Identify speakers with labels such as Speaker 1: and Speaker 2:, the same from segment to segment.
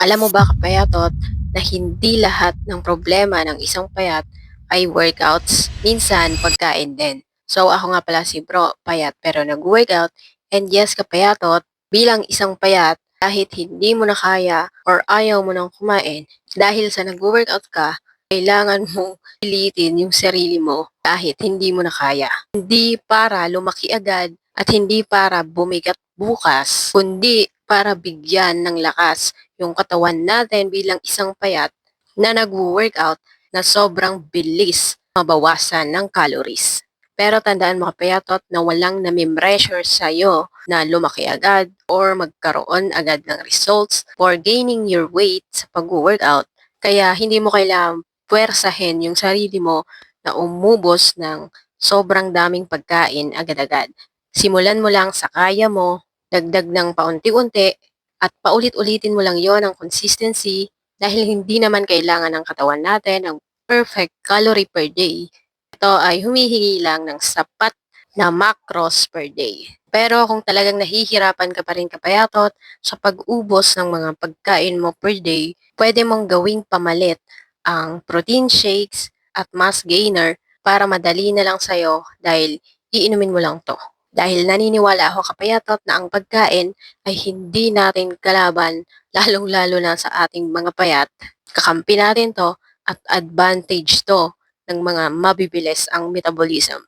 Speaker 1: Alam mo ba kapayatot na hindi lahat ng problema ng isang payat ay workouts, minsan pagkain din. So ako nga pala si bro, payat pero nag-workout, and yes kapayatot, bilang isang payat, kahit hindi mo na kaya or ayaw mo nang kumain, dahil sa nag-workout ka, kailangan mong pilitin yung sarili mo kahit hindi mo na kaya. Hindi para lumaki agad at hindi para bumigat bukas, kundi para bigyan ng lakas yung katawan natin bilang isang payat na nag-workout na sobrang bilis mabawasan ng calories. Pero tandaan mo kapayatot na walang nami-pressure sa'yo na lumaki agad or magkaroon agad ng results for gaining your weight sa pag-workout. Kaya hindi mo kailangang puwersahin yung sarili mo na umubos ng sobrang daming pagkain agad-agad. Simulan mo lang sa kaya mo, dagdag ng paunti-unti, at paulit-ulitin mo lang yon ang consistency dahil hindi naman kailangan ng katawan natin ng perfect calorie per day. Ito ay humihingi lang ng sapat na macros per day. Pero kung talagang nahihirapan ka pa rin kapayatot sa pag-ubos ng mga pagkain mo per day, pwede mong gawing pamalit ang protein shakes at mass gainer para madali na lang sa'yo dahil iinumin mo lang to. Dahil naniniwala ako kapayatot na ang pagkain ay hindi natin kalaban, lalong-lalo na sa ating mga payat. Kakampi natin to at advantage to ng mga mabibilis ang metabolism.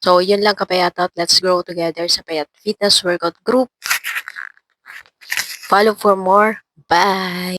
Speaker 1: So, yun lang kapayatot. Let's grow together sa Payat Fitness Workout Group. Follow for more. Bye!